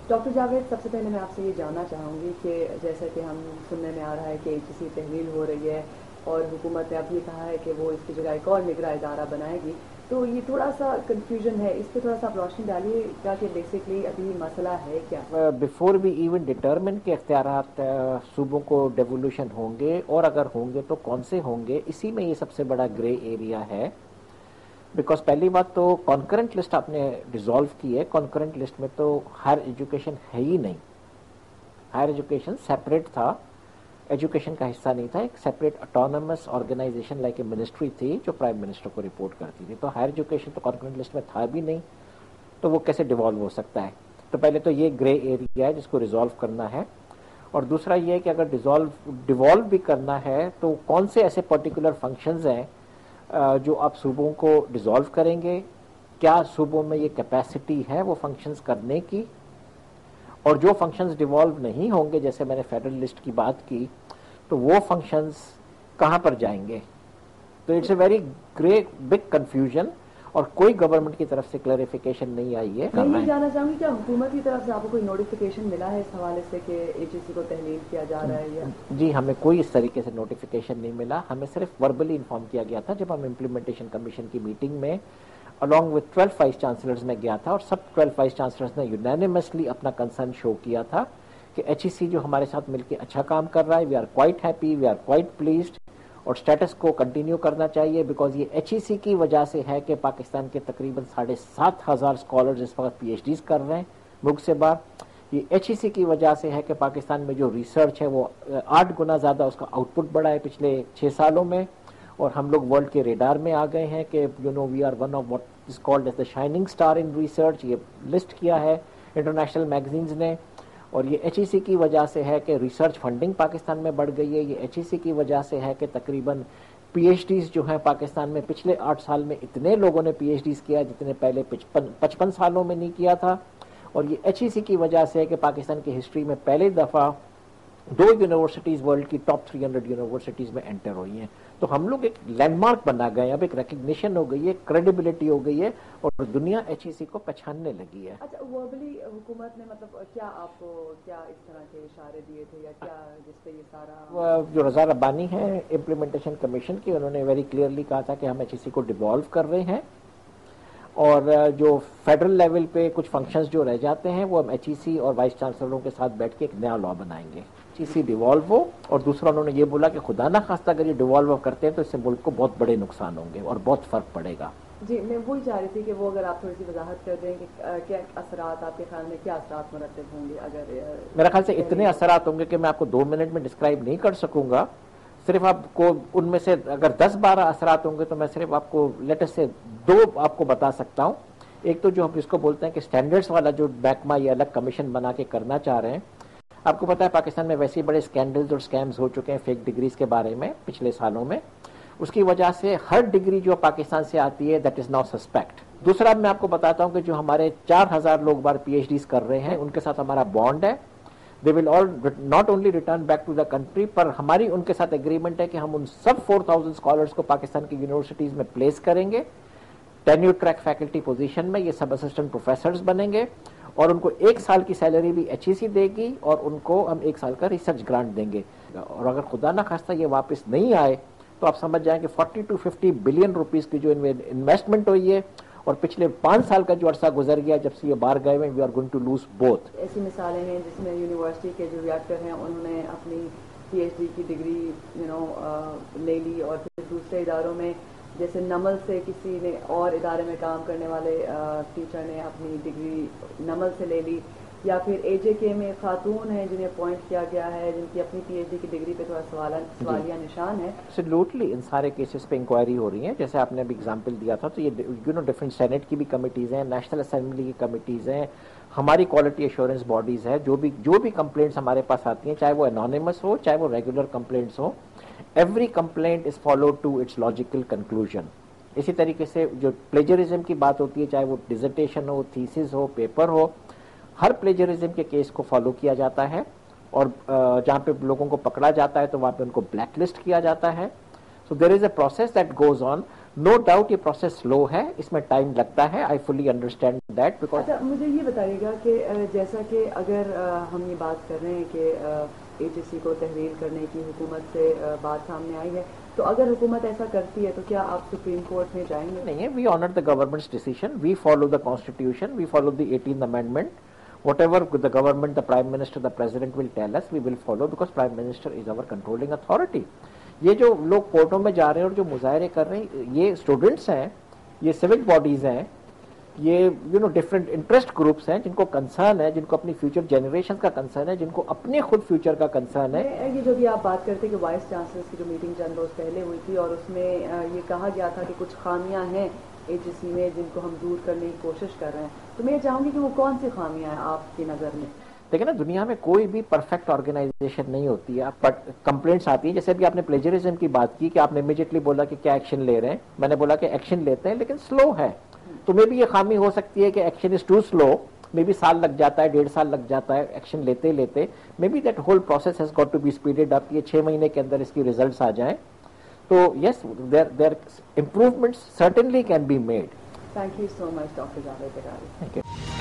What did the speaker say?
Doctor Javed, सबसे पहले मैं आपसे ये जानना चाहूँगी कि जैसा कि हम सुनने में आ रहा है कि एचईसी तहलील हो रही है और हुकूमत ने अब ये कहा है कि वो इसकी जगह एक और निगरां इदारा बनाएगी, तो ये थोड़ा सा कन्फ्यूजन है, इस पर थोड़ा सा आप रोशनी डालिए क्या कि बेसिकली अभी मसला है क्या? बिफोर वी इवन डिटर्मिन के अख्तियारात सूबों को डेवोल्यूशन होंगे, और अगर होंगे तो कौन से होंगे, इसी में ये सबसे बड़ा ग्रे एरिया है। बिकॉज पहली बात तो कॉन्करेंट लिस्ट आपने डिसॉल्व की है, कॉन्करेंट लिस्ट में तो हायर एजुकेशन है ही नहीं। हायर एजुकेशन सेपरेट था, एजुकेशन का हिस्सा नहीं था, एक separate autonomous organisation like a ministry थी जो प्राइम मिनिस्टर को रिपोर्ट करती थी। तो हायर एजुकेशन तो कॉन्करेंट लिस्ट में था भी नहीं, तो वो कैसे डिवॉल्व हो सकता है? तो पहले तो ये ग्रे एरिया है जिसको रिजॉल्व करना है। और दूसरा ये है कि अगर डिवॉल्व भी करना है तो कौन से ऐसे पर्टिकुलर फंक्शंस हैं जो आप सूबों को डिसॉल्व करेंगे, क्या सूबों में ये कैपेसिटी है वो फंक्शंस करने की, और जो फंक्शंस डिवॉल्व नहीं होंगे, जैसे मैंने फेडरल लिस्ट की बात की, तो वो फंक्शंस कहाँ पर जाएंगे? तो it's a very grey big confusion, और कोई गवर्नमेंट की तरफ से क्लैरिफिकेशन नहीं आई है। मैं ये जानना चाहूँगी क्या हुकूमत की तरफ से आपको कोई नोटिफिकेशन मिला है इस हवाले से कि एचईसी को तहलील किया जा रहा है या? जी, हमें कोई इस तरीके से नोटिफिकेशन नहीं मिला। हमें सिर्फ वर्बली इन्फॉर्म किया गया था जब हम इम्प्लीमेंटेशन कमीशन की मीटिंग में अलॉन्ग विद 12 वाइस चांसलर्स में गया था, और सब 12 वाइस चांसलर्स ने यूनानिमसली अपना कंसर्न शो किया था कि एचईसी जो हमारे साथ मिलकर अच्छा काम कर रहा है, we are quite happy, we are quite pleased, और स्टेटस को कंटिन्यू करना चाहिए। बिकॉज ये एचईसी की वजह से है कि पाकिस्तान के तकरीबन 7,500 स्कॉलर्स इस वक्त पीएचडीज कर रहे हैं मुल्क से बाहर। ये एचईसी की वजह से है कि पाकिस्तान में जो रिसर्च है वो 8 गुना ज़्यादा उसका आउटपुट बढ़ा है पिछले 6 सालों में, और हम लोग वर्ल्ड के रेडार में आ गए हैं कि we are one of what is called as the shining star in research. ये लिस्ट किया है इंटरनेशनल मैगजीन्स ने। और ये एचईसी की वजह से है कि रिसर्च फंडिंग पाकिस्तान में बढ़ गई है। ये एचईसी की वजह से है कि तकरीबन पीएचडीज जो हैं पाकिस्तान में पिछले 8 साल में इतने लोगों ने पीएचडीज किया जितने पहले 55 सालों में नहीं किया था। और ये एचईसी की वजह से है कि पाकिस्तान की हिस्ट्री में पहली दफ़ा 2 यूनिवर्सिटीज वर्ल्ड की टॉप 300 यूनिवर्सिटीज में एंटर हुई हैं। तो हम लोग एक लैंडमार्क बना गए, अब एक रिकग्निशन हो गई है, क्रेडिबिलिटी हो गई है, और दुनिया एचईसी को पहचानने लगी है। अच्छा, वर्बली हुकूमत ने मतलब क्या आपको क्या इस तरह के इशारे दिए थे या क्या जिसपे ये सारा? जो रजा रब्बानी है इम्प्लीमेंटेशन कमीशन की, उन्होंने वेरी क्लियरली कहा था कि हम एचईसी को डिवॉल्व कर रहे हैं, और जो फेडरल लेवल पे कुछ फंक्शंस जो रह जाते हैं वो हम एचईसी और वाइस चांसलरों के साथ बैठ के एक नया लॉ बनाएंगे, एचईसी डिवॉल्व हो। और दूसरा उन्होंने ये बोला कि खुदा ना खास्ता अगर ये डिवॉल्व करते हैं तो इससे मुल्क को बहुत बड़े नुकसान होंगे और बहुत फर्क पड़ेगा। जी, मैं वही चाह रही थी कि वो अगर आप थोड़ी सी वजाहत कर दें कि क्या असरात आपके ख्याल में क्या असरात मुरतब होंगे अगर? मेरा ख्याल से इतने असरात होंगे कि मैं आपको 2 मिनट में डिस्क्राइब नहीं कर सकूंगा। सिर्फ आपको उनमें से अगर 10-12 असरात होंगे तो मैं सिर्फ आपको लेटेस्ट से 2 आपको बता सकता हूँ। एक तो जो हम इसको बोलते हैं कि स्टैंडर्ड्स वाला जो महकमा ये अलग कमीशन बना के करना चाह रहे हैं। आपको पता है पाकिस्तान में वैसे ही बड़े स्कैंडल्स और स्कैम्स हो चुके हैं फेक डिग्रीज के बारे में पिछले सालों में। उसकी वजह से हर डिग्री जो पाकिस्तान से आती है दैट इज नाउ सस्पेक्ट। दूसरा मैं आपको बताता हूं कि जो हमारे 4,000 लोग बार पीएचडीज कर रहे हैं उनके साथ हमारा बॉन्ड है। They will all not only return back to the country, पर हमारी उनके साथ एग्रीमेंट है कि हम उन सब 4,000 स्कॉलर्स को पाकिस्तान की यूनिवर्सिटीज में प्लेस करेंगे टेन्यूर ट्रैक फैकल्टी पोजीशन में। ये सब असिस्टेंट प्रोफेसर्स बनेंगे और उनको 1 साल की सैलरी भी एचईसी देगी और उनको हम 1 साल का रिसर्च ग्रांट देंगे। और अगर खुदा ना खास्ता ये वापस नहीं आए तो आप समझ जाएं कि 40 to 50 बिलियन रुपीस की जो इन्वेस्टमेंट हुई है और पिछले 5 साल का जो अरसा गुजर गया जब से ये बाहर गए हुए, we are going to lose both. ऐसी मिसालें हैं जिसमें यूनिवर्सिटी के जो रिएक्टर हैं उन्होंने अपनी पीएचडी की डिग्री ले ली और फिर दूसरे इदारों में जैसे नमल से किसी ने और इदारे में काम करने वाले टीचर ने अपनी डिग्री नमल से ले ली, या फिर एजेके में खातून हैं जिन्हें अपॉइंट किया गया है जिनकी अपनी पीएचडी की डिग्री पे थोड़ा सवालिया निशान है। एब्सोल्युटली इन सारे केसेस पे इंक्वायरी हो रही है। जैसे आपने अभी एग्जांपल दिया था तो ये डिफरेंट सेनेट की भी कमिटीज हैं, नेशनल असेंबली की कमिटीज हैं, हमारी क्वालिटी एश्योरेंस बॉडीज है। जो भी कंप्लेंट्स हमारे पास आती हैं, चाहे वो एनोनिमस हो चाहे वो रेगुलर कंप्लेंट्स हो, every complaint is followed to its logical conclusion. इसी तरीके से जो प्लेजरिज्म की बात होती है, चाहे वो डिसर्टेशन हो, थीसिस हो, पेपर हो, हर प्लेजरिज्म के केस को फॉलो किया जाता है और जहां पे लोगों को पकड़ा जाता है तो वहां पे उनको ब्लैकलिस्ट किया जाता है। So there is a process that goes on. No doubt ये प्रोसेस स्लो है, इसमें टाइम लगता है। I fully understand that because अच्छा, मुझे ये बताइएगा कि जैसा कि अगर हम ये बात कर रहे हैं कि एचएससी को तहरीर करने की हुकूमत से बात सामने आई है, तो अगर हुकूमत ऐसा करती है तो क्या आप सुप्रीम कोर्ट में जाएंगे? नहीं है, we honour the government's decision, we follow the constitution, we follow the 18th amendment, whatever the government, the prime minister, the president will tell us, we will follow because prime minister is our controlling authority. ये जो लोग कोर्टों में जा रहे हैं और जो मुजाहरे कर रहे हैं, ये स्टूडेंट्स हैं, ये सिविक बॉडीज हैं, ये डिफरेंट इंटरेस्ट ग्रुप्स हैं जिनको कंसर्न है, जिनको अपनी फ्यूचर जनरेशन का कंसर्न है, जिनको अपने खुद फ्यूचर का कंसर्न है। ये जो भी आप बात करते हैं कि वाइस चांसलर्स की जो मीटिंग चंद रोज पहले हुई थी और उसमें ये कहा गया था कि कुछ खामियां हैं एचएससी में जिनको हम दूर करने की कोशिश कर रहे हैं, तो मैं चाहूंगी कि वो कौन सी खामियां हैं आपकी नजर में? देखिए ना, दुनिया में कोई भी परफेक्ट ऑर्गेनाइजेशन नहीं होती है, बट कंप्लेंट्स आती है। जैसे अभी आपने प्लेजरिज्म की बात की कि आपने इमीडिएटली बोला कि क्या एक्शन ले रहे हैं, मैंने बोला कि एक्शन लेते हैं लेकिन स्लो है, तो मे भी ये खामी हो सकती है कि action is too slow, may be साल लग जाता है, 1.5 साल लग जाता है एक्शन लेते लेते, may be that whole process has got to be speeded up, ये 6 महीने के अंदर इसकी रिजल्ट्स आ जाएं, तो yes there improvements certainly can be made. Thank you so much, Dr. Javed Bagari. Thank you.